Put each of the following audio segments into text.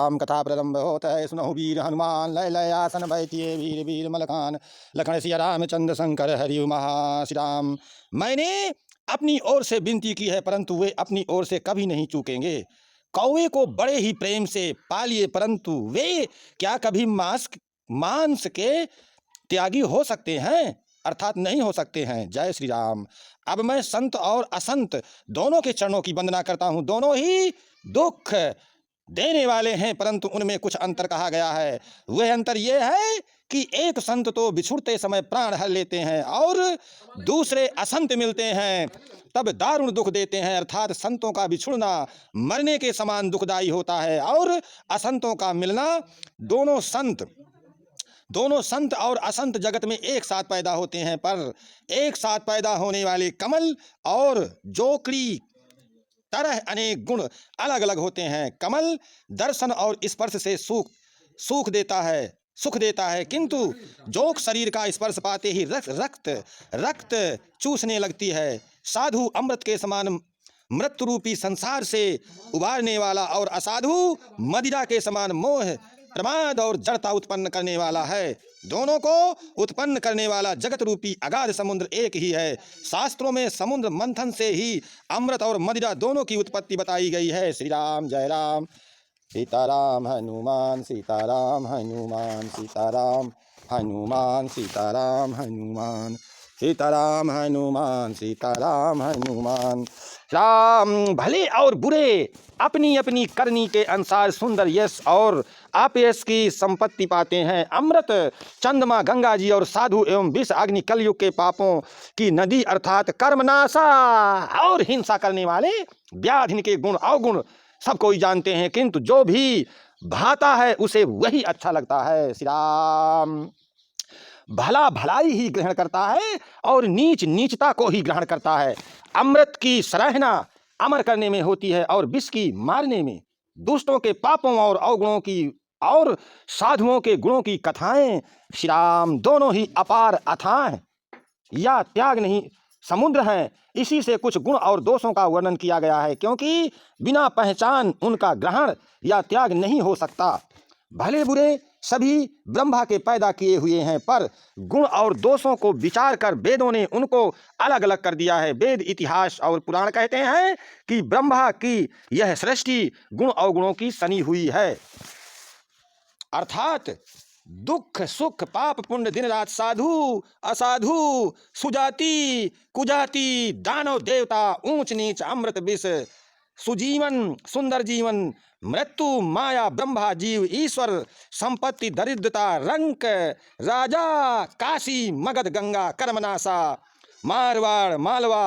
राम कथा प्रारंभ होता है। सुनहु वीर हनुमान लय लय आसन बैठिए वीर वीर मलखान लखन सिया रामचंद्र शंकर हरि महा श्री राम। मैंने अपनी ओर से विनती की है परंतु वे अपनी ओर से कभी नहीं चूकेंगे। कौवे को बड़े ही प्रेम से पालिए परंतु वे क्या कभी मांस के त्यागी हो सकते हैं, अर्थात नहीं हो सकते हैं। जय श्री राम। अब मैं संत और असंत दोनों के चरणों की वंदना करता हूँ। दोनों ही दुख देने वाले हैं परंतु उनमें कुछ अंतर कहा गया है। वह अंतर यह है कि एक संत तो बिछुड़ते समय प्राण हर लेते हैं और दूसरे असंत मिलते हैं तब दारुण दुख देते हैं। अर्थात संतों का बिछुड़ना मरने के समान दुखदायी होता है और असंतों का मिलना, दोनों संत और असंत जगत में एक साथ पैदा होते हैं पर एक साथ पैदा होने वाले कमल और जोकड़ी तरह अनेक गुण अलग अलग होते हैं। कमल दर्शन और स्पर्श से सुख देता है किंतु जोक शरीर का स्पर्श पाते ही रक्त चूसने लगती है। साधु अमृत के समान मृत्यु रूपी संसार से उबारने वाला और असाधु मदिरा के समान मोह प्रमाद और जड़ता उत्पन्न करने वाला है। दोनों को उत्पन्न करने वाला जगत रूपी अगाध समुद्र एक ही है। शास्त्रों में समुद्र मंथन से ही अमृत और मदिरा दोनों की उत्पत्ति बताई गई है। श्री राम जय राम। सीताराम हनुमान सीताराम हनुमान सीताराम हनुमान सीताराम हनुमान सीताराम हनुमान सीताराम हनुमान। राम भले और बुरे अपनी अपनी करनी के अनुसार सुंदर यश और अपयश की संपत्ति पाते हैं। अमृत चंद्रमा गंगा जी और साधु एवं विष अग्नि कलयुग के पापों की नदी अर्थात कर्मनाशा और हिंसा करने वाले व्याधिन के गुण अवगुण सब कोई जानते हैं किंतु जो भी भाता है उसे वही अच्छा लगता है। श्री राम। भला भलाई ही ग्रहण करता है और नीच नीचता को ही ग्रहण करता है। अमृत की सराहना अमर करने में होती है और विष की मारने में। दुष्टों के पापों और अवगुणों की और साधुओं के गुणों की कथाएं श्री राम दोनों ही अपार अथाह या त्याग नहीं समुद्र हैं। इसी से कुछ गुण और दोषों का वर्णन किया गया है क्योंकि बिना पहचान उनका ग्रहण या त्याग नहीं हो सकता। भले बुरे सभी ब्रह्मा के पैदा किए हुए हैं पर गुण और दोषों को विचार कर वेदों ने उनको अलग अलग कर दिया है। वेद इतिहास और पुराण कहते हैं कि ब्रह्मा की यह सृष्टि गुण अवगुणों की सनी हुई है। अर्थात दुख सुख पाप पुण्य दिन रात साधु असाधु सुजाति कुजाति दानव देवता ऊंच नीच अमृत विष सुजीवन सुंदर जीवन मृत्यु माया ब्रह्मा जीव ईश्वर संपत्ति दरिद्रता रंक राजा काशी मगध गंगा कर्मनाशा मारवाड़ मालवा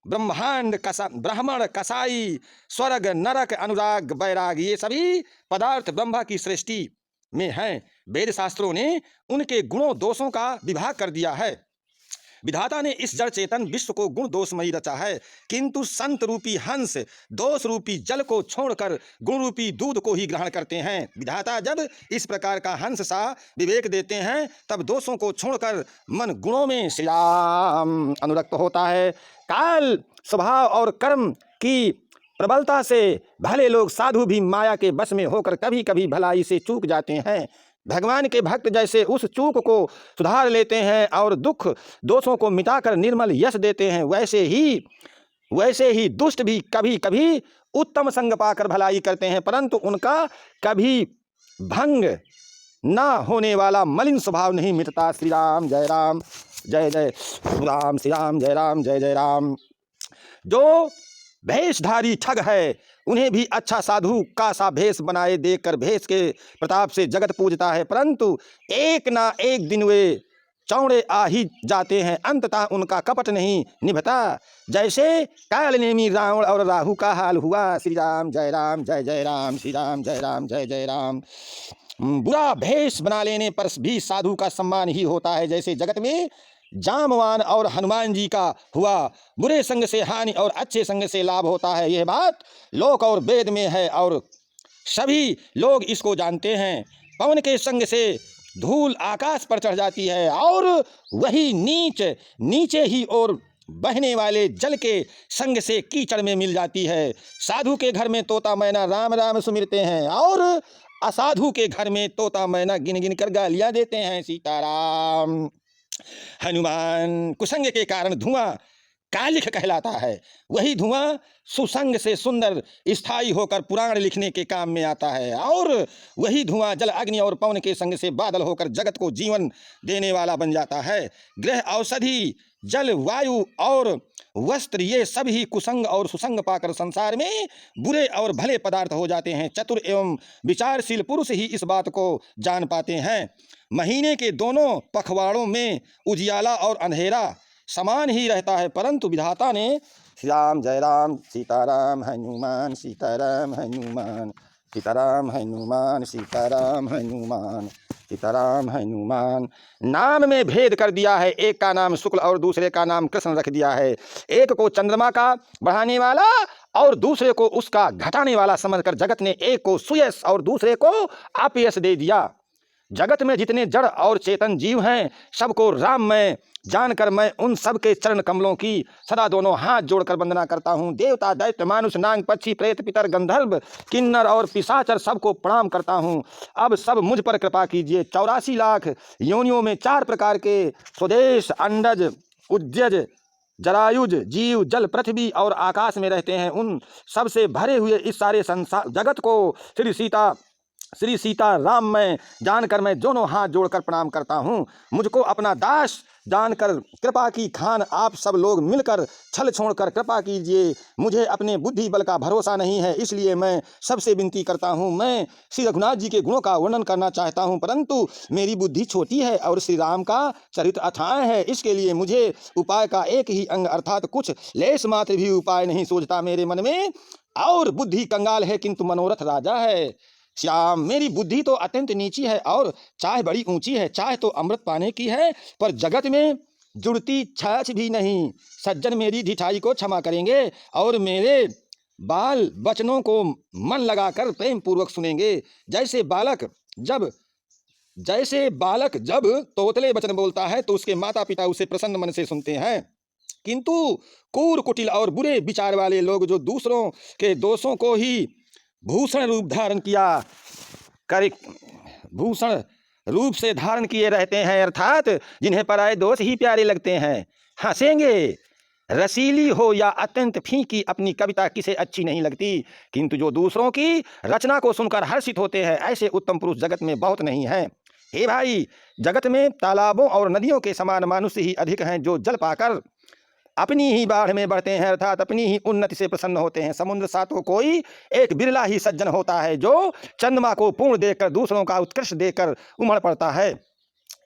ब्राह्मण कसाई स्वर्ग नरक अनुराग वैराग ये सभी पदार्थ ब्रह्मा की सृष्टि में हैं। वेद शास्त्रों ने उनके गुणों दोषों का विभाग कर दिया है। विधाता ने इस जड़ चेतन विश्व को गुण दोषमयी रचा है किंतु संत रूपी हंस दोष रूपी जल को छोड़कर गुण रूपी दूध को ही ग्रहण करते हैं। विधाता जब इस प्रकार का हंस सा विवेक देते हैं तब दोषों को छोड़कर मन गुणों में श्री राम अनुरक्त होता है। काल स्वभाव और कर्म की प्रबलता से भले लोग साधु भी माया के बस में होकर कभी कभी भलाई से चूक जाते हैं। भगवान के भक्त जैसे उस चूक को सुधार लेते हैं और दुख दोषों को मिटाकर निर्मल यश देते हैं वैसे ही दुष्ट भी कभी कभी उत्तम संग पाकर भलाई करते हैं परंतु उनका कभी भंग ना होने वाला मलिन स्वभाव नहीं मिटता। श्री राम जय राम जय जय राम श्री राम जय राम जय जय राम। जो भेषधारी ठग है उन्हें भी अच्छा साधु का सा भेष बनाए देकर भेष के प्रताप से जगत पूजता है परंतु एक ना एक दिन वे चौड़े आ ही जाते हैं। अंततः उनका कपट नहीं निभता। जैसे काल नेमी रावण और राहु का हाल हुआ। श्री राम जय राम जय जय राम श्री राम जय राम जय जय राम। बुरा भेष बना लेने पर भी साधु का सम्मान ही होता है। जैसे जगत में जामवान और हनुमान जी का हुआ। बुरे संग से हानि और अच्छे संग से लाभ होता है। यह बात लोक और वेद में है और सभी लोग इसको जानते हैं। पवन के संग से धूल आकाश पर चढ़ जाती है और वही नीचे ही और बहने वाले जल के संग से कीचड़ में मिल जाती है। साधु के घर में तोता मैना राम राम सुमिरते हैं और असाधु के घर में तोता मैना गिन गिन कर गालियां देते हैं। सीताराम। हनुमान। कुसंग के कारण धुआं कालिख कहलाता है। वही धुआं सुसंग से सुंदर स्थायी होकर पुराण लिखने के काम में आता है। और वही धुआं जल अग्नि और पवन के संग से बादल होकर जगत को जीवन देने वाला बन जाता है। ग्रह, औषधि, जल, वायु और वस्त्र, ये सब ही कुसंग और सुसंग पाकर संसार में बुरे और भले पदार्थ हो जाते हैं। चतुर एवं विचारशील पुरुष ही इस बात को जान पाते हैं। महीने के दोनों पखवाड़ों में उजियाला और अंधेरा समान ही रहता है, परंतु विधाता ने श्री राम जय राम, सीताराम हनुमान, सीताराम हनुमान, सीताराम हनुमान, सीताराम हनुमान, सीताराम हनुमान नाम में भेद कर दिया है। एक का नाम शुक्ल और दूसरे का नाम कृष्ण रख दिया है। एक को चंद्रमा का बढ़ाने वाला और दूसरे को उसका घटाने वाला समझकर जगत ने एक को सुयश और दूसरे को अपयश दे दिया। जगत में जितने जड़ और चेतन जीव हैं, सबको राम में जानकर मैं उन सब के चरण कमलों की सदा दोनों हाथ जोड़कर वंदना करता हूँ। देवता, दैत्य, मानुष, नाग, पक्षी, प्रेत, पितर, गंधर्व, किन्नर और पिशाचर सबको प्रणाम करता हूँ। अब सब मुझ पर कृपा कीजिए। 84 लाख योनियों में 4 प्रकार के स्वदेश, अंडज, उज्जज, जरायुज जीव जल, पृथ्वी और आकाश में रहते हैं। उन सब से भरे हुए इस सारे संसार जगत को श्री सीता राम में जानकर मैं दोनों हाथ जोड़कर प्रणाम करता हूँ। मुझको अपना दास जानकर कृपा की खान आप सब लोग मिलकर छल छोड़कर कृपा कीजिए। मुझे अपने बुद्धि बल का भरोसा नहीं है, इसलिए मैं सबसे विनती करता हूँ। मैं श्री रघुनाथ जी के गुणों का वर्णन करना चाहता हूँ, परंतु मेरी बुद्धि छोटी है और श्री राम का चरित्र अथाह है। इसके लिए मुझे उपाय का एक ही अंग अर्थात कुछ लेस मात्र भी उपाय नहीं सूझता मेरे मन में। और बुद्धि कंगाल है किंतु मनोरथ राजा है। श्याम, मेरी बुद्धि तो अत्यंत नीची है और चाह बड़ी ऊंची है। चाह तो अमृत पाने की है, पर जगत में जुड़ती छाछ भी नहीं। सज्जन मेरी ढिठाई को क्षमा करेंगे और मेरे बाल वचनों को मन लगाकर प्रेम पूर्वक सुनेंगे। जैसे बालक जब तोतले वचन बोलता है तो उसके माता पिता उसे प्रसन्न मन से सुनते हैं, किंतु क्रूर, कुटिल और बुरे विचार वाले लोग जो दूसरों के दोषों को ही भूषण रूप से धारण किए रहते हैं, अर्थात जिन्हें पराये दोष ही प्यारे लगते हैं, हंसेंगे। रसीली हो या अत्यंत फीकी अपनी कविता किसे अच्छी नहीं लगती, किंतु जो दूसरों की रचना को सुनकर हर्षित होते हैं, ऐसे उत्तम पुरुष जगत में बहुत नहीं हैं। हे भाई, जगत में तालाबों और नदियों के समान मनुष्य ही अधिक हैं जो जल पाकर अपनी ही बाढ़ में बढ़ते हैं, अर्थात अपनी ही उन्नति से प्रसन्न होते हैं। समुद्र सा तो कोई एक बिरला ही सज्जन होता है जो चंद्रमा को पूर्ण देखकर दूसरों का उत्कृष्ट देखकर उमड़ पड़ता है।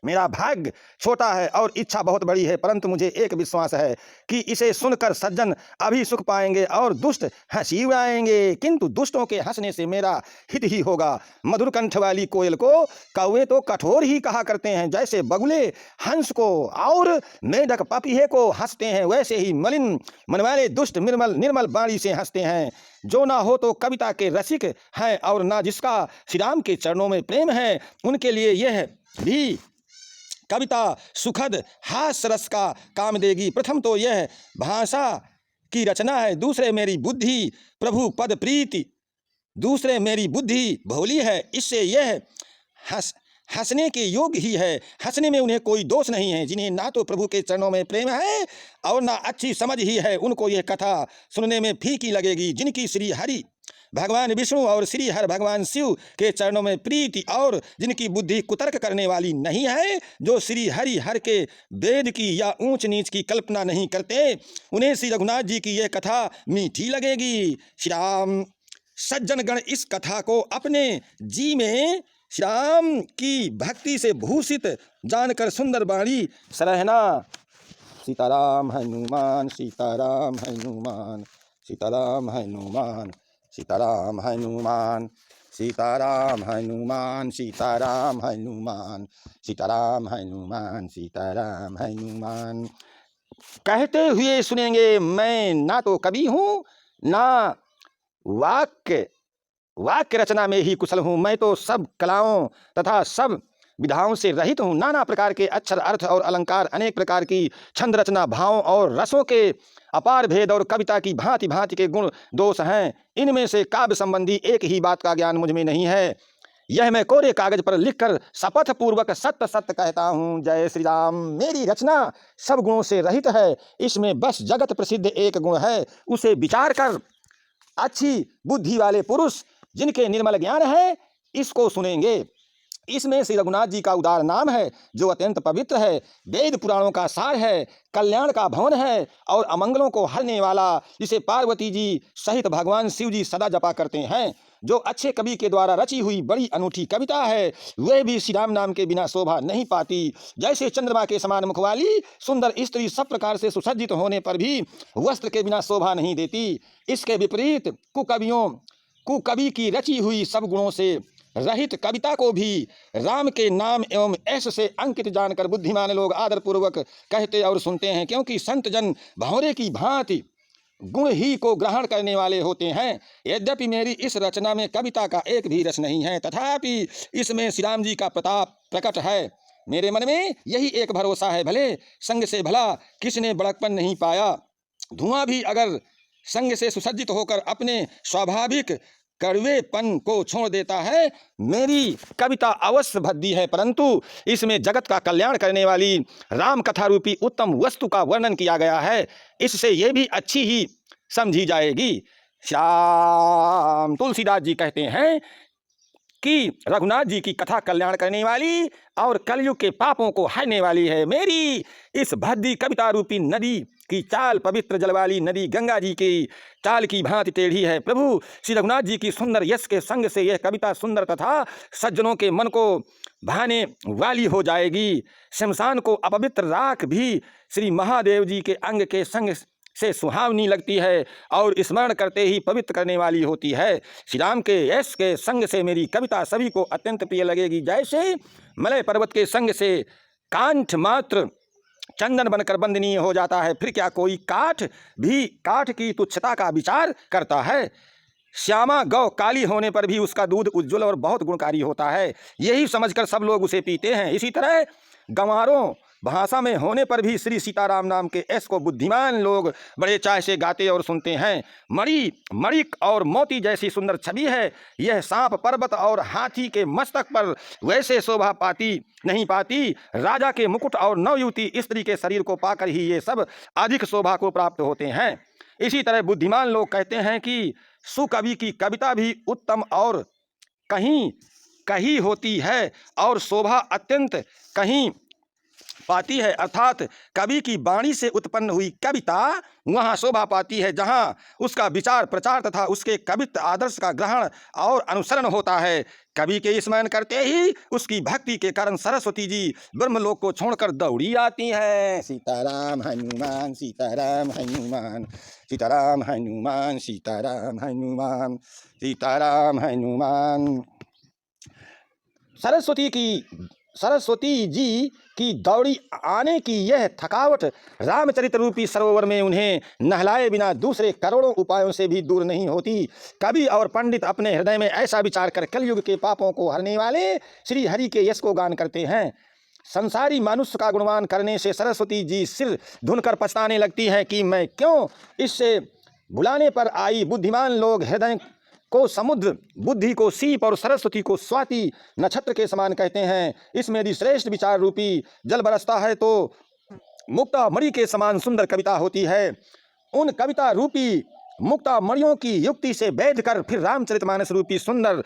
मेरा भाग्य छोटा है और इच्छा बहुत बड़ी है, परंतु मुझे एक विश्वास है कि इसे सुनकर सज्जन अभी सुख पाएंगे और दुष्ट हंसी उड़ाएंगे, किंतु दुष्टों के हंसने से मेरा हित ही होगा। मधुर कंठ वाली कोयल को कौवे तो कठोर ही कहा करते हैं, जैसे बगुले हंस को और मेढक पपीहे को हंसते हैं, वैसे ही मलिन मन वाले दुष्ट निर्मल वाणी से हंसते हैं। जो ना हो तो कविता के रसिक हैं और ना जिसका श्री राम के चरणों में प्रेम है, उनके लिए यह भी कविता सुखद हास्य रस का काम देगी। प्रथम तो यह भाषा की रचना है, दूसरे मेरी बुद्धि प्रभु पद प्रीति, दूसरे मेरी बुद्धि भोली है, इससे यह हंसने के योग्य ही है। हंसने में उन्हें कोई दोष नहीं है। जिन्हें ना तो प्रभु के चरणों में प्रेम है और ना अच्छी समझ ही है, उनको यह कथा सुनने में फीकी लगेगी। जिनकी श्री हरि भगवान विष्णु और श्री हर भगवान शिव के चरणों में प्रीति और जिनकी बुद्धि कुतर्क करने वाली नहीं है, जो श्री हरि हर के वेद की या ऊंच नीच की कल्पना नहीं करते, उन्हें श्री रघुनाथ जी की यह कथा मीठी लगेगी। श्री राम, सज्जन गण इस कथा को अपने जी में श्री राम की भक्ति से भूषित जानकर सुंदर वाणी सराहना। सीताराम हनुमान, सीताराम हनुमान, सीताराम हनुमान, सीताराम हनुमान, सीताराम हनुमान, सीताराम हनुमान, सीताराम हनुमान, सीताराम हनुमान। कहते हुए सुनेंगे, मैं ना तो कवि हूँ ना वाक्य रचना में ही कुशल हूँ। मैं तो सब कलाओं तथा सब विधाओं से रहित हूँ। नाना प्रकार के अक्षर, अर्थ और अलंकार, अनेक प्रकार की छंद रचना, भावों और रसों के अपार भेद और कविता की भांति भांति के गुण दोष हैं। इनमें से काव्य संबंधी एक ही बात का ज्ञान मुझ में नहीं है। यह मैं कोरे कागज पर लिखकर शपथ पूर्वक सत्य सत्य कहता हूँ। जय श्री राम। मेरी रचना सब गुणों से रहित है, इसमें बस जगत प्रसिद्ध एक गुण है, उसे विचार कर अच्छी बुद्धि वाले पुरुष जिनके निर्मल ज्ञान है इसको सुनेंगे। इसमें श्री रघुनाथ जी का उदार नाम है जो अत्यंत पवित्र है, वेद पुराणों का सार है, कल्याण का भवन है और अमंगलों को हरने वाला, जिसे पार्वती जी सहित भगवान शिव जी सदा जपा करते हैं। जो अच्छे कवि के द्वारा रची हुई बड़ी अनूठी कविता है, वह भी श्री राम नाम के बिना शोभा नहीं पाती। जैसे चंद्रमा के समान मुख वाली सुंदर स्त्री सब प्रकार से सुसज्जित होने पर भी वस्त्र के बिना शोभा नहीं देती, इसके विपरीत कुकवि की रची हुई सब गुणों से रहित कविता को भी राम के नाम एवं ऐश से अंकित जानकर बुद्धिमान लोग आदरपूर्वक कहते और सुनते हैं, क्योंकि संत जन भंवरे की भांति गुण ही को ग्रहण करने वाले होते हैं। यद्यपि मेरी इस रचना में कविता का एक भी रस नहीं है, तथापि इसमें श्री राम जी का प्रताप प्रकट है। मेरे मन में यही एक भरोसा है, भले संग से भला किसने बड़कपन नहीं पाया। धुआं भी अगर संग से सुसज्जित होकर अपने स्वाभाविक कड़वेपन को छोड़ देता है, मेरी कविता अवश्य भद्दी है, परंतु इसमें जगत का कल्याण करने वाली राम कथा रूपी उत्तम वस्तु का वर्णन किया गया है, इससे ये भी अच्छी ही समझी जाएगी। श्याम तुलसीदास जी कहते हैं कि रघुनाथ जी की कथा कल्याण करने वाली और कलयुग के पापों को हरने वाली है। मेरी इस भद्दी कविता रूपी नदी की चाल पवित्र जल वाली नदी गंगा जी की चाल की भांति टेढ़ी है। प्रभु श्री रघुनाथ जी की सुंदर यश के संग से यह कविता सुंदर तथा सज्जनों के मन को भाने वाली हो जाएगी। शमशान को अपवित्र राख भी श्री महादेव जी के अंग के संग से सुहावनी लगती है और स्मरण करते ही पवित्र करने वाली होती है। श्री राम के यश के संग से मेरी कविता सभी को अत्यंत प्रिय लगेगी। जैसे मलय पर्वत के संग से कांठ मात्र चंदन बनकर वंदनीय हो जाता है, फिर क्या कोई काठ भी काठ की तुच्छता का विचार करता है। श्यामा गौ काली होने पर भी उसका दूध उज्ज्वल और बहुत गुणकारी होता है, यही समझकर सब लोग उसे पीते हैं। इसी तरह गंवारों भाषा में होने पर भी श्री सीताराम नाम के यश को बुद्धिमान लोग बड़े चाह से गाते और सुनते हैं। मणिक और मोती जैसी सुंदर छवि है यह सांप पर्वत और हाथी के मस्तक पर वैसे शोभा नहीं पाती। राजा के मुकुट और नवयुवती स्त्री के शरीर को पाकर ही ये सब अधिक शोभा को प्राप्त होते हैं। इसी तरह बुद्धिमान लोग कहते हैं कि सुकवि की कविता भी उत्तम और कहीं होती है और शोभा अत्यंत कहीं पाती है, अर्थात कवि की वाणी से उत्पन्न हुई कविता वहाँ शोभा पाती है जहाँ उसका विचार प्रचार तथा उसके कवित्व आदर्श का ग्रहण और अनुसरण होता है। कवि के स्मरण करते ही उसकी भक्ति के कारण सरस्वती जी ब्रह्मलोक को छोड़कर दौड़ी आती हैं। सीताराम हनुमान सीताराम हनुमान सीताराम हनुमान सीताराम हनुमान सीताराम हनुमान। सरस्वती जी की दौड़ी आने की यह थकावट रामचरित रूपी सरोवर में उन्हें नहलाए बिना दूसरे करोड़ों उपायों से भी दूर नहीं होती। कवि और पंडित अपने हृदय में ऐसा विचार कर कलयुग के पापों को हरने वाले श्री हरि के यश को गान करते हैं। संसारी मनुष्य का गुणगान करने से सरस्वती जी सिर धुनकर पछताने लगती हैं कि मैं क्यों इससे बुलाने पर आई। बुद्धिमान लोग हृदय को समुद्र, बुद्धि को सीप और सरस्वती को स्वाति नक्षत्र के समान कहते हैं। इसमें यदि श्रेष्ठ विचार रूपी जल बरसता है तो मुक्ता मणि के समान सुंदर कविता होती है। उन कविता रूपी मुक्ता मणियों की युक्ति से बैठ कर फिर रामचरितमानस रूपी सुंदर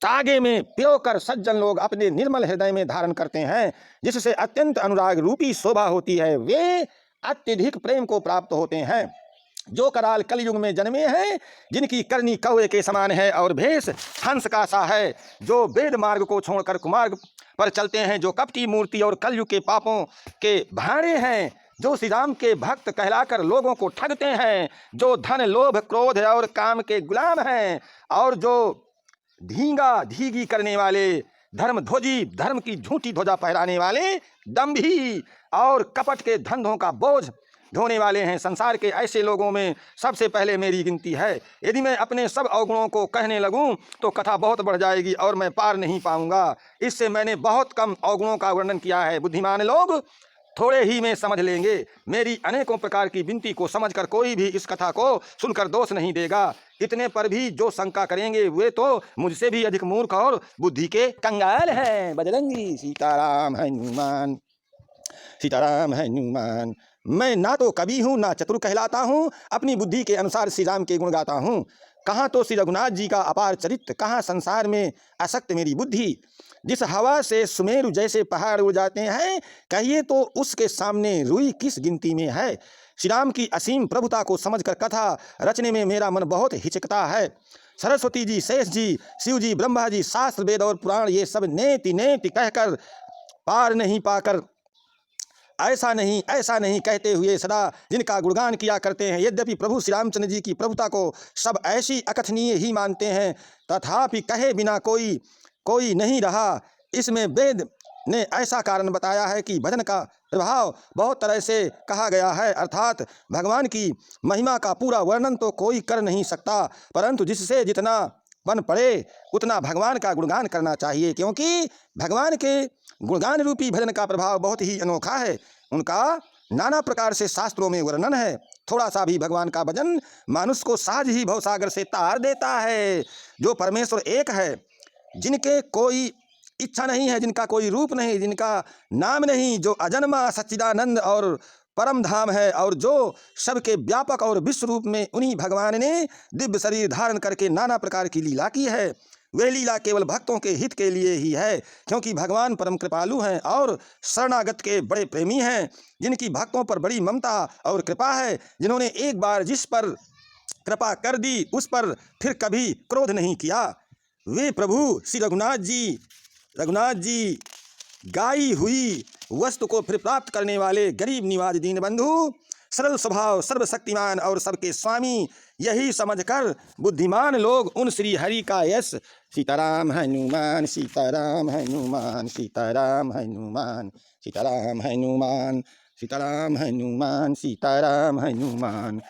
तागे में पिरोकर सज्जन लोग अपने निर्मल हृदय में धारण करते हैं, जिससे अत्यंत अनुराग रूपी शोभा होती है। वे अत्यधिक प्रेम को प्राप्त होते हैं। जो कराल कलयुग में जन्मे हैं, जिनकी करनी कौवे के समान है और भेष हंस का सा है, जो वेद मार्ग को छोड़कर कुमार्ग पर चलते हैं, जो कपटी मूर्ति और कलयुग के पापों के भाड़े हैं, जो श्री राम के भक्त कहलाकर लोगों को ठगते हैं, जो धन लोभ क्रोध और काम के गुलाम हैं, और जो धींगा धीगी करने वाले धर्मध्वजी धर्म की झूठी ध्वजा फहराने वाले दंभी और कपट के धंधों का बोझ ढोने वाले हैं। संसार के ऐसे लोगों में सबसे पहले मेरी गिनती है। यदि मैं अपने सब अवगुणों को कहने लगूं तो कथा बहुत बढ़ जाएगी और मैं पार नहीं पाऊंगा। इससे मैंने बहुत कम अवगुणों का वर्णन किया है। बुद्धिमान लोग थोड़े ही में समझ लेंगे। मेरी अनेकों प्रकार की विनती को समझकर कोई भी इस कथा को सुनकर दोष नहीं देगा। इतने पर भी जो शंका करेंगे वे तो मुझसे भी अधिक मूर्ख और बुद्धि के कंगाल हैं। बजरंगी सीताराम हनुमान, सीताराम हनुमान। मैं ना तो कवि हूँ ना चतुर कहलाता हूँ, अपनी बुद्धि के अनुसार श्री राम के गुण गाता हूँ। कहाँ तो श्री रघुनाथ जी का अपार चरित्र, कहाँ संसार में आसक्त मेरी बुद्धि। जिस हवा से सुमेरु जैसे पहाड़ उड़ जाते हैं, कहिए तो उसके सामने रुई किस गिनती में है। श्री राम की असीम प्रभुता को समझकर कथा रचने में मेरा मन बहुत हिचकता है। सरस्वती जी, शेष जी, शिव जी, ब्रह्मा जी, शास्त्र वेद और पुराण ये सब नेति नेति कहकर पार नहीं पाकर ऐसा नहीं कहते हुए सदा जिनका गुणगान किया करते हैं। यद्यपि प्रभु श्री रामचंद्र जी की प्रभुता को सब ऐसी अकथनीय ही मानते हैं, तथापि कहे बिना कोई नहीं रहा। इसमें वेद ने ऐसा कारण बताया है कि भजन का प्रभाव बहुत तरह से कहा गया है, अर्थात भगवान की महिमा का पूरा वर्णन तो कोई कर नहीं सकता, परंतु जिससे जितना बन पड़े उतना भगवान का गुणगान करना चाहिए, क्योंकि भगवान के गुणगान रूपी भजन का प्रभाव बहुत ही अनोखा है। उनका नाना प्रकार से शास्त्रों में वर्णन है। थोड़ा सा भी भगवान का भजन मनुष्य को सहज ही भवसागर से तार देता है। जो परमेश्वर एक है, जिनके कोई इच्छा नहीं है, जिनका कोई रूप नहीं, जिनका नाम नहीं, जो अजन्मा सच्चिदानंद और परम धाम है, और जो सबके व्यापक और विश्व रूप में उन्हीं भगवान ने दिव्य शरीर धारण करके नाना प्रकार की लीला की है। वह लीला केवल भक्तों के हित के लिए ही है, क्योंकि भगवान परम कृपालु हैं और शरणागत के बड़े प्रेमी हैं, जिनकी भक्तों पर बड़ी ममता और कृपा है। जिन्होंने एक बार जिस पर कृपा कर दी उस पर फिर कभी क्रोध नहीं किया। वे प्रभु श्री रघुनाथ जी गाई हुई वस्तु को फिर प्राप्त करने वाले गरीब निवाज दीन बंधु, सरल स्वभाव, सर्वशक्तिमान और सबके स्वामी, यही समझकर बुद्धिमान लोग उन श्री हरि का यश सीताराम हनुमान, सीताराम हनुमान, सीताराम हनुमान, सीताराम हनुमान, सीताराम हनुमान, सीताराम हनुमान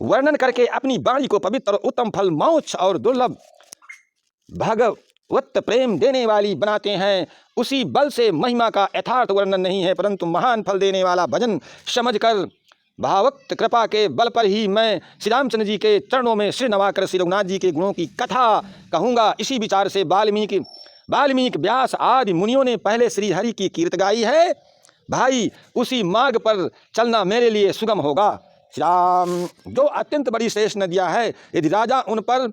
वर्णन करके अपनी वाणी को पवित्र और उत्तम फल, मोक्ष और दुर्लभ भगवत प्रेम देने वाली बनाते हैं। उसी बल से महिमा का यथार्थ वर्णन नहीं है, परंतु महान फल देने वाला भजन समझकर भावक्त कृपा के बल पर ही मैं श्री रामचंद्र जी के चरणों में सिर नवाकर श्री रघुनाथ जी के गुणों की कथा कहूँगा। इसी विचार से वाल्मीकि, व्यास आदि मुनियों ने पहले श्री हरि की कीर्त गाई है। भाई, उसी मार्ग पर चलना मेरे लिए सुगम होगा। श्री राम जो अत्यंत बड़ी श्रेष्ठ नदियाँ है, यदि राजा उन पर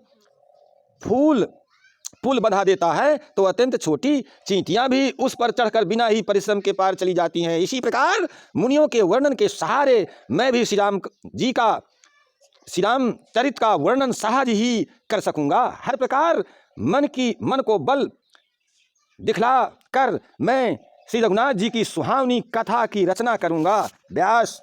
पुल बधा देता है तो अत्यंत छोटी चींटियां भी उस पर चढ़कर बिना ही परिश्रम के पार चली जाती हैं। इसी प्रकार मुनियों के वर्णन के सहारे मैं भी श्री राम चरित का वर्णन सहज ही कर सकूंगा। हर प्रकार मन को बल दिखला कर मैं श्री रघुनाथ जी की सुहावनी कथा की रचना करूंगा। व्यास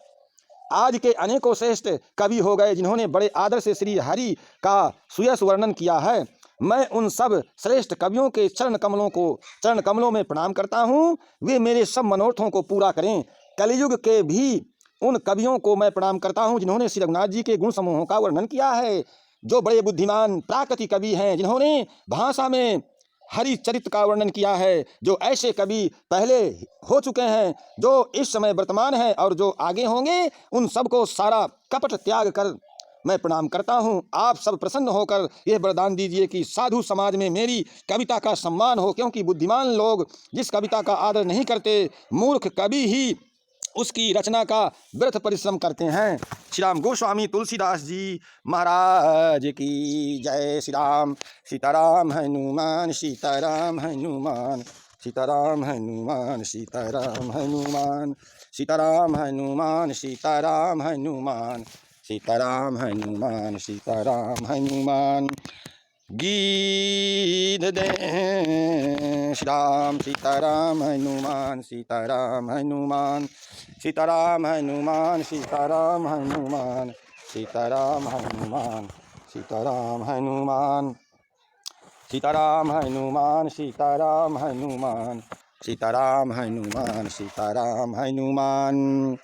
आज के अनेकों श्रेष्ठ कवि हो गए, जिन्होंने बड़े आदर से श्री हरि का सुयश वर्णन किया है। मैं उन सब श्रेष्ठ कवियों के चरण कमलों में प्रणाम करता हूँ। वे मेरे सब मनोरथों को पूरा करें। कलियुग के भी उन कवियों को मैं प्रणाम करता हूँ, जिन्होंने श्री रघुनाथ जी के गुण समूहों का वर्णन किया है। जो बड़े बुद्धिमान प्राकृतिक कवि हैं, जिन्होंने भाषा में हरि चरित्र का वर्णन किया है। जो ऐसे कवि पहले हो चुके हैं, जो इस समय वर्तमान हैं और जो आगे होंगे, उन सबको सारा कपट त्याग कर मैं प्रणाम करता हूँ। आप सब प्रसन्न होकर यह वरदान दीजिए कि साधु समाज में मेरी कविता का सम्मान हो, क्योंकि बुद्धिमान लोग जिस कविता का आदर नहीं करते, मूर्ख कवि ही उसकी रचना का व्यर्थ परिश्रम करते हैं। श्री राम गोस्वामी तुलसीदास जी महाराज की जय। श्री राम। सीताराम हनुमान, सीताराम हनुमान, सीताराम हनुमान, सीताराम हनुमान, सीताराम हनुमान, सीताराम हनुमान, सीताराम हनुमान, सीताराम हनुमान। गीत दे श्री राम। सीताराम हनुमान, सीताराम हनुमान, सीताराम हनुमान, सीताराम हनुमान, सीताराम हनुमान, सीताराम हनुमान, सीताराम हनुमान, सीताराम हनुमान, सीताराम हनुमान, सीताराम हनुमान।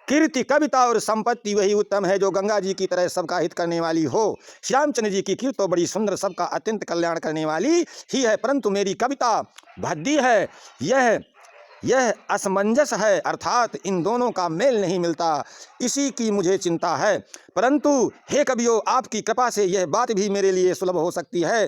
कीर्ति, कविता और संपत्ति वही उत्तम है जो गंगा जी की तरह सबका हित करने वाली हो। श्री रामचंद्र जी की कीर्ति तो बड़ी सुंदर, सबका अत्यंत कल्याण करने वाली ही है, परंतु मेरी कविता भद्दी है। यह यह असमंजस है, अर्थात इन दोनों का मेल नहीं मिलता, इसी की मुझे चिंता है। परंतु हे कवियों, आपकी कृपा से यह बात भी मेरे लिए सुलभ हो सकती है।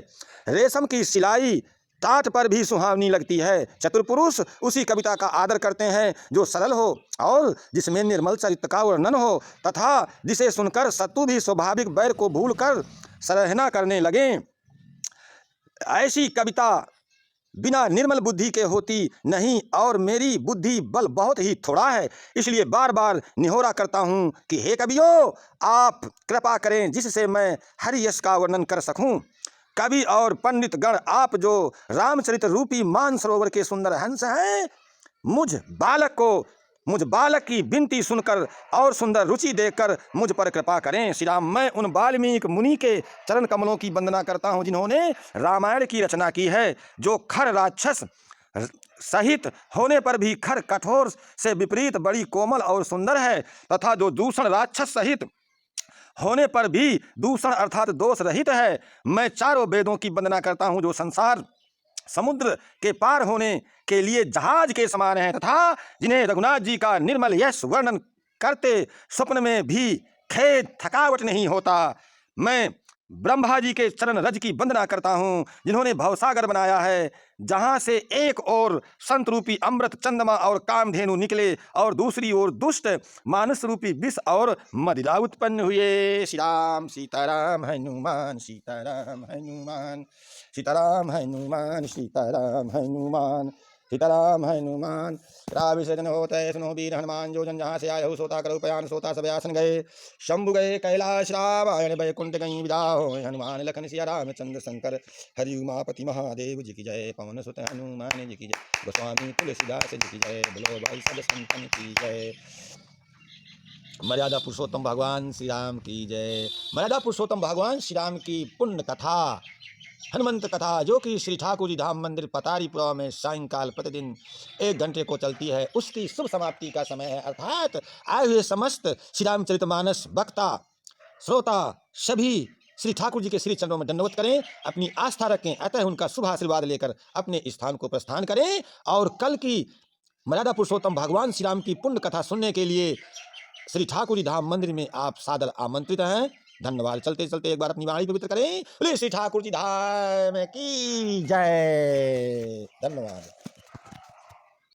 रेशम की सिलाई टाट पर भी सुहावनी लगती है। चतुर पुरुष उसी कविता का आदर करते हैं जो सरल हो और जिसमें निर्मल चरित्र का वर्णन हो, तथा जिसे सुनकर शत्रु भी स्वाभाविक बैर को भूलकर सराहना करने लगें। ऐसी कविता बिना निर्मल बुद्धि के होती नहीं, और मेरी बुद्धि बल बहुत ही थोड़ा है, इसलिए बार बार निहोरा करता हूँ कि हे कवियों, आप कृपा करें जिससे मैं हरि यश का वर्णन कर सकूँ। कवि और पंडित गण, आप जो रामचरित रूपी मानसरोवर के सुंदर हंस हैं, मुझ बालक की विनती सुनकर और सुंदर रुचि देखकर मुझ पर कृपा करें। श्री राम, मैं उन वाल्मीकि मुनि के चरण कमलों की वंदना करता हूँ जिन्होंने रामायण की रचना की है, जो खर राक्षस सहित होने पर भी खर कठोर से विपरीत बड़ी कोमल और सुंदर है, तथा जो दूषण राक्षस सहित होने पर भी दूषण अर्थात दोष रहित है। मैं चारों वेदों की वंदना करता हूँ जो संसार समुद्र के पार होने के लिए जहाज के समान है, तथा जिन्हें रघुनाथ जी का निर्मल यश वर्णन करते स्वप्न में भी खेद थकावट नहीं होता। मैं ब्रह्मा जी के चरण रज की वंदना करता हूँ जिन्होंने भवसागर बनाया है, जहाँ से एक ओर संत रूपी अमृत चंद्रमा और कामधेनु निकले और दूसरी ओर दुष्ट मानस रूपी विष और मदिरा उत्पन्न हुए। श्री राम सीताराम हनुमान सीताराम हनुमान सीताराम हनुमान सीताराम हनुमान सीताराम हनुमान। राविसर्जन होते सुनो वीर हनुमान, जो जन जहाँ से आये हो सोता करो पयान, सोता सब आसन गए। शंभु गए कैलाश रामायण वैकुंठ गई विदा हो, हनुमान लखन सिया रामचंद्र शंकर हरि उमापति महादेव जी की जय। पवन सुत हनुमान जी की जय, गोस्वामी तुलसीदास जी की जय, बोलो भाई सब संतन की जय। मर्यादा पुरुषोत्तम भगवान श्री राम की जय। मर्यादा पुरुषोत्तम भगवान श्री राम की पुण्य कथा, हनुमंत कथा, जो कि श्री ठाकुर जी धाम मंदिर पतारीपुरा में सायंकाल प्रतिदिन 1 घंटे को चलती है, उसकी शुभ समाप्ति का समय है। अर्थात आए हुए समस्त श्री रामचरितमानस वक्ता श्रोता सभी श्री ठाकुर जी के श्री चरणों में दंडवत करें, अपनी आस्था रखें, अतः उनका शुभ आशीर्वाद लेकर अपने स्थान को प्रस्थान करें। और कल की मर्यादा पुरुषोत्तम भगवान श्री राम की पुण्य कथा सुनने के लिए श्री ठाकुर जी धाम मंदिर में आप सादर आमंत्रित हैं। धन्यवाद। चलते चलते एक बार अपनी वाणी पवित्र करें। श्री ठाकुर जी धाम की जय। धन्यवाद।